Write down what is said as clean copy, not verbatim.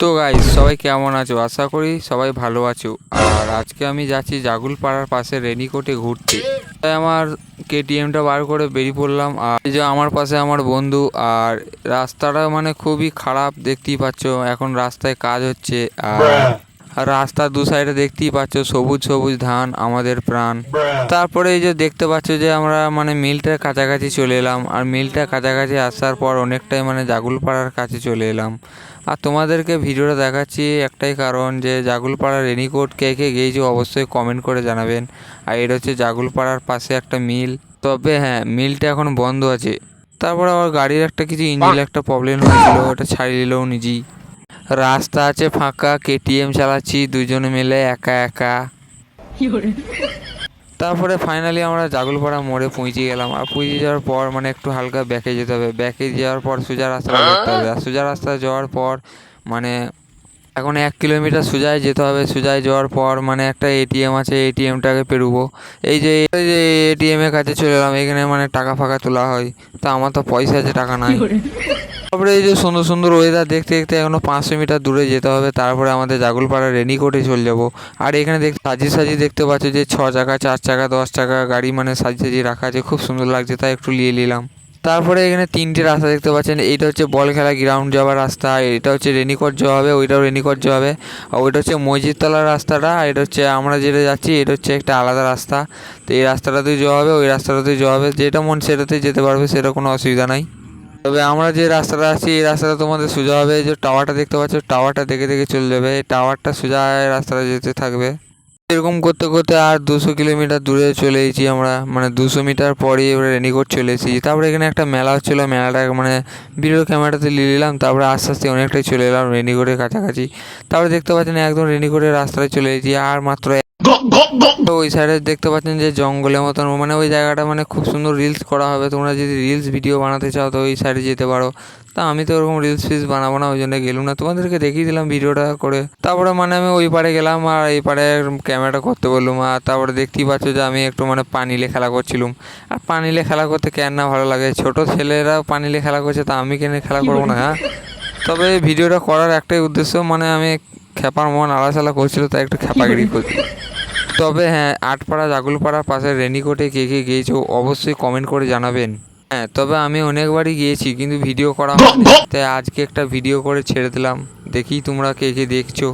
তো গাইস সবাই কেমন আছো? আশা করি সবাই ভালো আছো। আর আজকে আমি যাচ্ছি জাগুলপাড়ার পাশে রেনিকোটে ঘুরতে। তাই আমার কেটিএমটা বার করে বেরিয়ে পড়লাম। আর এই যে আমার পাশে আমার বন্ধু। আর রাস্তাটা মানে খুবই খারাপ, দেখতেই পাচ্ছ। এখন রাস্তায় কাজ হচ্ছে। আর রাস্তার দু সাইডে দেখতেই পাচ্ছ সবুজ সবুজ ধান, আমাদের প্রাণ। তারপরে এই যে দেখতে পাচ্ছ যে আমরা মানে মিলটার কাছাকাছি চলে এলাম। আর মিলটার কাছাকাছি আসার পর অনেকটাই মানে জাগুলপাড়ার কাছে চলে এলাম। আর তোমাদেরকে ভিডিওটা দেখাচ্ছি একটাই কারণ, যে জাগুলপাড়ার রেনিকোট কে কে গিয়েছো অবশ্যই কমেন্ট করে জানাবেন। আর এটা হচ্ছে জাগুলপাড়ার পাশে একটা মিল। তবে হ্যাঁ, মিলটা এখন বন্ধ আছে। তারপর আবার গাড়ির একটা কিছু ইঞ্জিনের একটা প্রবলেম হয়েছিল, ওটা ছাড়িয়ে নিলেও নিজেই। রাস্তা আছে ফাঁকা, কেটিএম চালাচ্ছি দুজনে মিলে একা একা। তারপরে ফাইনালি আমরা জাগুলপাড়া মোড়ে পৌঁছে গেলাম। আর পৌঁছে যাওয়ার পর মানে একটু হালকা ব্যাকে যেতে হবে। ব্যাকে যাওয়ার পর সোজা রাস্তাটা ধরতে হবে। আর সোজা রাস্তা যাওয়ার পর মানে এখন 1 কিলোমিটার সোজায় যেতে হবে। সোজায় যাওয়ার পর মানে একটা এটিএম আছে, এটিএমটাকে পেরোবো। এই যে এটিএমের কাছে চলে এলাম। এখানে মানে টাকা ফাঁকা তোলা হয়। তা আমার তো পয়সা আছে, টাকা নাই। তারপরে এই যে সুন্দর সুন্দর ওয়েদার দেখতে দেখতে এখনো 500 মিটার দূরে যেতে হবে। তারপরে আমাদের জাগুলপাড়া রেনিকোটে চলে যাব। আর এখানে সাজিয়ে সাজিয়ে দেখতে পাচ্ছ যে 6 চাকা, 4 চাকা, 10 চাকা গাড়ি মানে সাজিয়ে সাজিয়ে রাখা আছে, খুব সুন্দর লাগছে, তাই একটু নিয়ে নিলাম। তারপরে এখানে 3টে রাস্তা দেখতে পাচ্ছেন। এইটা হচ্ছে বল খেলা গ্রাউন্ড যাওয়ার রাস্তা, এটা হচ্ছে রেনিকোট যাওয়া হবে, ওইটাও রেনিকোট যাওয়া হবে। আর ওইটা হচ্ছে মসজিদতলার রাস্তাটা, আর এটা হচ্ছে আমরা যেটা যাচ্ছি, এটা হচ্ছে একটা আলাদা রাস্তা। তো এই রাস্তাটাতেই যাওয়া হবে, ওই রাস্তাটাতেই যাওয়া হবে, যেটা মন সেটাতেই যেতে পারবে, সেটা কোনো অসুবিধা নাই। তবে আমরা যে রাস্তাটা আছি এই রাস্তাটা তোমাদের সোজা হবে। এই যে টাওয়ারটা দেখতে পাচ্ছ, টাওয়ারটা দেখে দেখে চলে যাবে। এই টাওয়ারটা সোজা রাস্তাটা যেতে থাকবে। এরকম করতে করতে আর 200 কিলোমিটার দূরে চলে এসেছি আমরা, মানে 200 মিটার পরে এবারে রেনিকোট চলে এসেছি। তারপরে এখানে একটা মেলা হচ্ছিলো, মেলাটা মানে ভিডিও ক্যামেরাতে নিয়ে নিলাম। তারপরে আস্তে আস্তে অনেকটাই চলে এলাম রেনিকোটের কাছাকাছি। তারপরে দেখতে পাচ্ছেন একদম রেনিকোটের রাস্তায় চলে এসেছি। আর মাত্র তো ওই সাইডে দেখতে পাচ্ছেন যে জঙ্গলের মতন, মানে ওই জায়গাটা মানে খুব সুন্দর রিলস করা হবে। তোমরা যদি রিলস ভিডিও বানাতে চাও তো ওই সাইডে যেতে পারো। তা আমি তো ওরকম রিলস ফিলস বানাবো না, ওই জন্য গেলাম না, তোমাদেরকে দেখিয়ে দিলাম ভিডিওটা করে। তারপরে মানে আমি ওই পারে গেলাম আর এই পারে ক্যামেরাটা করতে বললাম। আর তারপরে দেখতেই পাচ্ছ যে আমি একটু মানে পানিলে খেলা করছিলাম। আর পানিলে খেলা করতে কেন না ভালো লাগে, ছোট ছেলেরা পানিলে খেলা করছে, তা আমি কেন খেলা করবো না? হ্যাঁ, তবে ভিডিওটা করার একটাই উদ্দেশ্য, মানে আমি খ্যাপার মন আলাচালা করছিল, তাই একটু খ্যাপাগিরি করছি। তবে হ্যাঁ, আটপাড়া জাগুলপাড়ার পাশে রেনিকোটে কে কে গিয়েছো অবশ্যই কমেন্ট করে জানাবেন। হ্যাঁ, তবে আমি অনেকবারই গিয়েছি কিন্তু ভিডিও করা হয়নি, তাই আজকে একটা ভিডিও করে ছেড়ে দিলাম। দেখি তোমরা কে কে দেখছো।